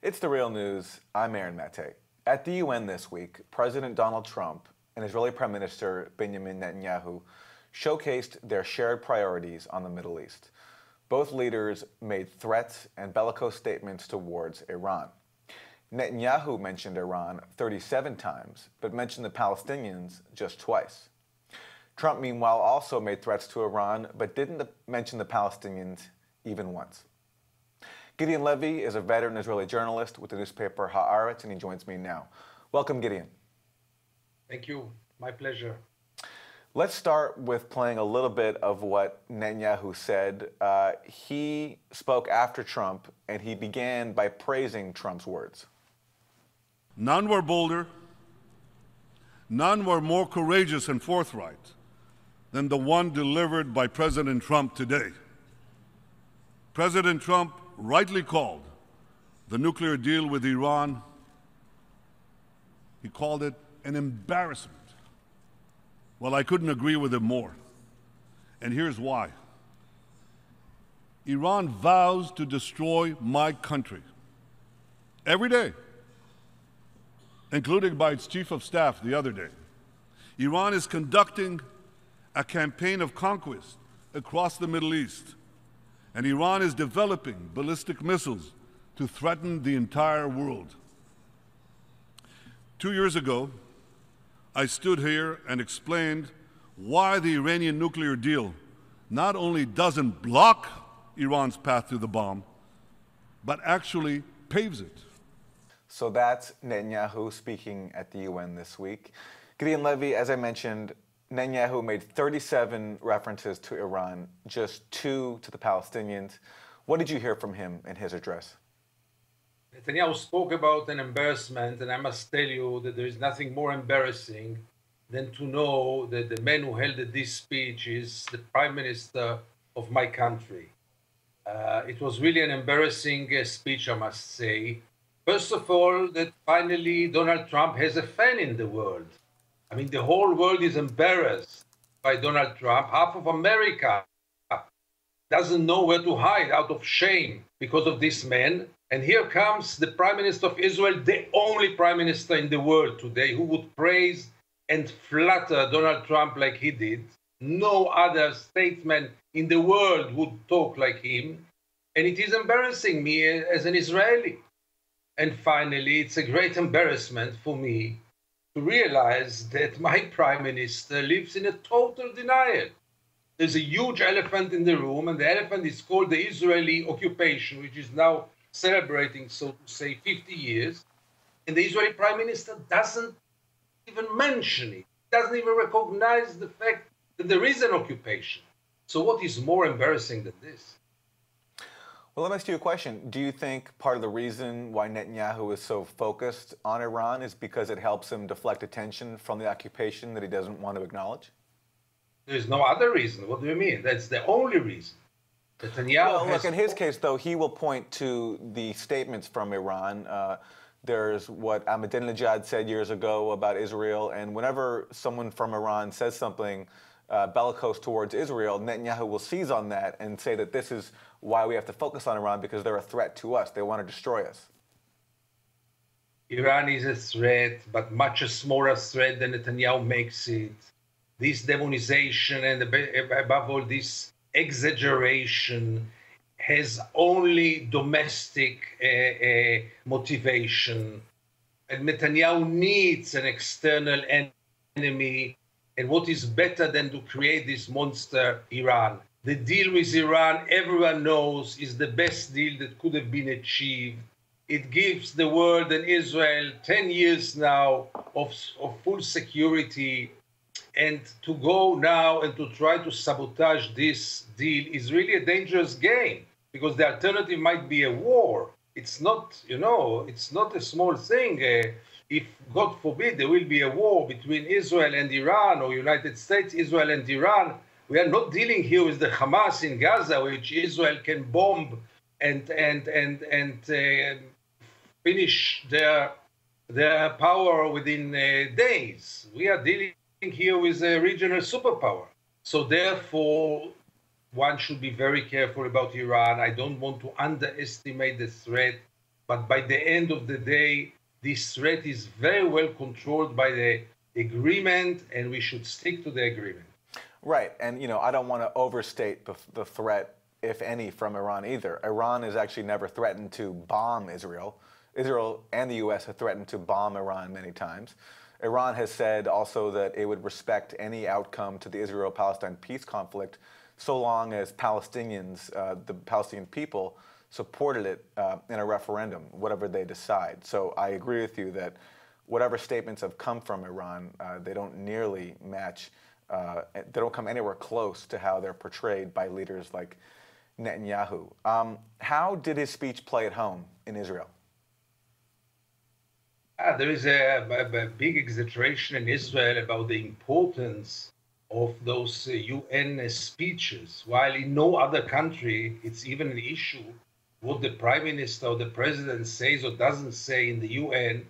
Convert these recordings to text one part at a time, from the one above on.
It's the real news. I'm Aaron Mate. At the UN this week, President Donald Trump and Israeli Prime Minister Benjamin Netanyahu showcased their shared priorities on the Middle East. Both leaders made threats and bellicose statements towards Iran. Netanyahu mentioned Iran 37 times, but mentioned the Palestinians just twice. Trump, meanwhile, also made threats to Iran, but didn't mention the Palestinians even once. Gideon Levy is a veteran Israeli journalist with the newspaper Haaretz, and he joins me now. Welcome, Gideon. Thank you. My pleasure. Let's start with playing a little bit of what Netanyahu said. He spoke after Trump, and he began by praising Trump's words. None were bolder, none were more courageous and forthright than the one delivered by President Trump today. President Trump rightly called the nuclear deal with Iran, he called it an embarrassment. Well, I couldn't agree with him more. And here's why. Iran vows to destroy my country every day, including by its chief of staff the other day. Iran is conducting a campaign of conquest across the Middle East, and Iran is developing ballistic missiles to threaten the entire world. 2 years ago, I stood here and explained why the Iranian nuclear deal not only doesn't block Iran's path to the bomb, but actually paves it. So that's Netanyahu speaking at the UN this week. Gideon Levy, as I mentioned, Netanyahu made 37 references to Iran, just 2 to the Palestinians. What did you hear from him in his address? Netanyahu spoke about an embarrassment, and I must tell you that there is nothing more embarrassing than to know that the man who held this speech is the Prime Minister of my country. It was really an embarrassing speech, I must say. First of all, that finally Donald Trump has a fan in the world. I mean, the whole world is embarrassed by Donald Trump. Half of America doesn't know where to hide out of shame because of this man. And here comes the Prime Minister of Israel, the only Prime Minister in the world today who would praise and flatter Donald Trump like he did. No other statesman in the world would talk like him. And it is embarrassing me as an Israeli. And finally, it's a great embarrassment for me to realize that my Prime Minister lives in a total denial. There's a huge elephant in the room, and the elephant is called the Israeli occupation, which is now celebrating, so to say, 50 years. And the Israeli Prime Minister doesn't even mention it, doesn't even recognize the fact that there is an occupation. So what is more embarrassing than this? Well, let me ask you a question. Do you think part of the reason why Netanyahu is so focused on Iran is because it helps him deflect attention from the occupation that he doesn't want to acknowledge? There's no other reason. What do you mean? That's the only reason. Netanyahu well, look, in his case, though, he will point to the statements from Iran. There's what Ahmadinejad said years ago about Israel, and whenever someone from Iran says something bellicose towards Israel, Netanyahu will seize on that and say that this is why we have to focus on Iran, because they're a threat to us. They want to destroy us. Iran is a threat, but much a smaller threat than Netanyahu makes it. This demonization and above all this exaggeration has only domestic motivation. And Netanyahu needs an external enemy. And what is better than to create this monster, Iran? The deal with Iran, everyone knows, is the best deal that could have been achieved. It gives the world and Israel 10 years now of full security. And to go now and to try to sabotage this deal is really a dangerous game, because the alternative might be a war. It's not, it's not a small thing. If, God forbid, there will be a war between Israel and Iran, or United States, Israel and Iran, we are not dealing here with the Hamas in Gaza, which Israel can bomb and finish their power within days. We are dealing here with a regional superpower. So therefore, one should be very careful about Iran. I don't want to underestimate the threat. But by the end of the day, this threat is very well controlled by the agreement, and we should stick to the agreement. Right, and I don't want to overstate the threat, if any, from Iran either. Iran has actually never threatened to bomb Israel. Israel and the U.S. have threatened to bomb Iran many times. Iran has said also that it would respect any outcome to the Israel-Palestine peace conflict so long as Palestinians, the Palestinian people, supported it in a referendum, whatever they decide. So I agree with you that whatever statements have come from Iran, they don't nearly match, they don't come anywhere close to how they're portrayed by leaders like Netanyahu. How did his speech play at home in Israel? There is a big exaggeration in Israel about the importance of those UN speeches, while in no other country it's even an issue what the prime minister or the president says or doesn't say in the UN.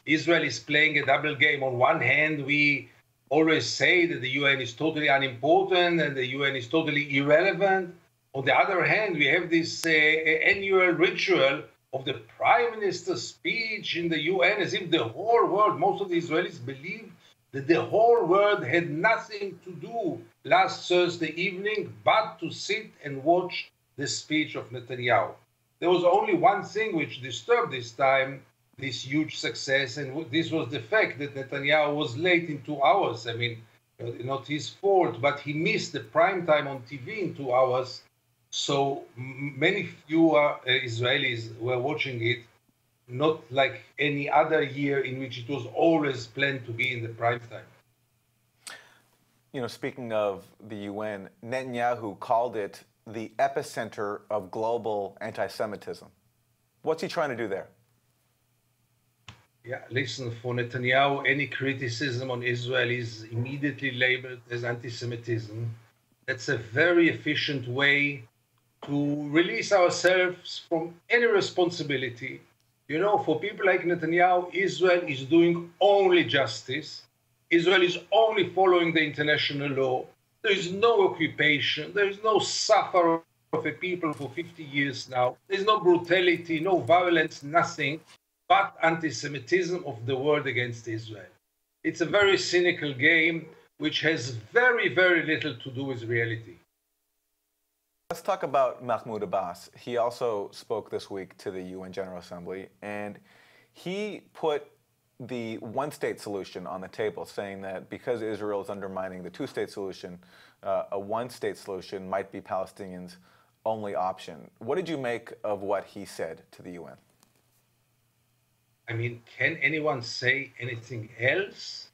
Israel is playing a double game. On one hand, we always say that the UN is totally unimportant and the UN is totally irrelevant. On the other hand, we have this annual ritual of the prime minister's speech in the UN, as if the whole world, most of the Israelis believe that the whole world had nothing to do last Thursday evening but to sit and watch the speech of Netanyahu. There was only one thing which disturbed this time, this huge success, and this was the fact that Netanyahu was late in 2 hours. I mean, not his fault, but he missed the prime time on TV in 2 hours. So many fewer Israelis were watching it, not like any other year in which it was always planned to be in the prime time. Speaking of the UN, Netanyahu called it the epicenter of global anti-Semitism. What's he trying to do there? Yeah, listen, for Netanyahu, any criticism on Israel is immediately labeled as anti-Semitism. That's a very efficient way to release ourselves from any responsibility. For people like Netanyahu, Israel is doing only justice. Israel is only following the international law. There is no occupation. There is no suffer of a people for 50 years now. There is no brutality, no violence, nothing but anti-Semitism of the world against Israel. It's a very cynical game which has very, very little to do with reality. Let's talk about Mahmoud Abbas. He also spoke this week to the UN General Assembly, and he put the one-state solution on the table, saying that because Israel is undermining the two-state solution, a one-state solution might be Palestinians' only option. What did you make of what he said to the UN? I mean, can anyone say anything else?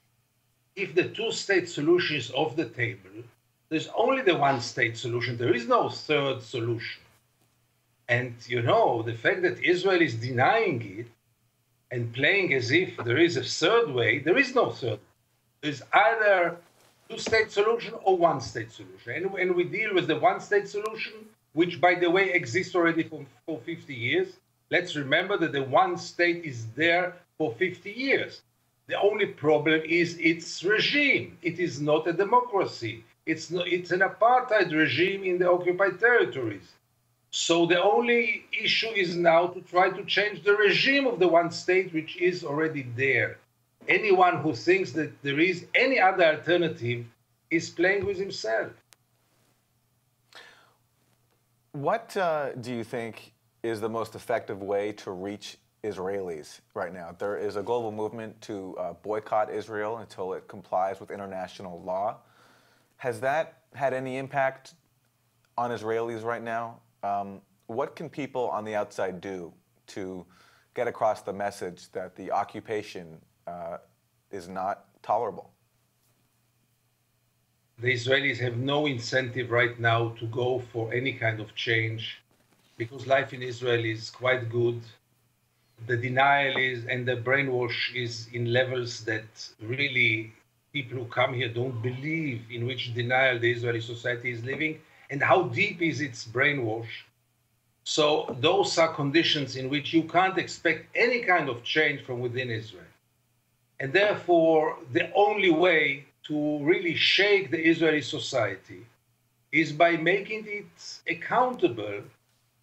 If the two-state solution is off the table, there's only the one-state solution. There is no third solution. And, the fact that Israel is denying it and playing as if there is a third way, there is no third. There's either two-state solution or one-state solution. And we deal with the one-state solution, which, by the way, exists already for 50 years. Let's remember that the one state is there for 50 years. The only problem is its regime. It is not a democracy. It's an apartheid regime in the occupied territories. So the only issue is now to try to change the regime of the one state, which is already there. Anyone who thinks that there is any other alternative is playing with himself. What do you think is the most effective way to reach Israelis right now? There is a global movement to boycott Israel until it complies with international law. Has that had any impact on Israelis right now? What can people on the outside do to get across the message that the occupation is not tolerable? The Israelis have no incentive right now to go for any kind of change because life in Israel is quite good. The denial is and the brainwash is in levels that really people who come here don't believe in which denial the Israeli society is living and how deep is its brainwash. So those are conditions in which you can't expect any kind of change from within Israel. And therefore, the only way to really shake the Israeli society is by making it accountable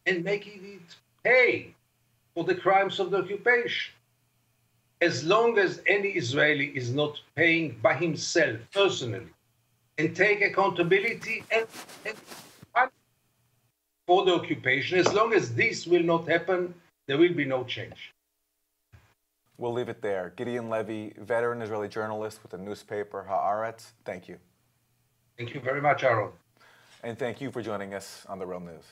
and making it pay. for the crimes of the occupation. As long as any Israeli is not paying by himself personally and take accountability and for the occupation, as long as this will not happen, there will be no change. We'll leave it there. Gideon Levy, veteran Israeli journalist with the newspaper Haaretz, thank you. Thank you very much, Aaron. And thank you for joining us on The Real News.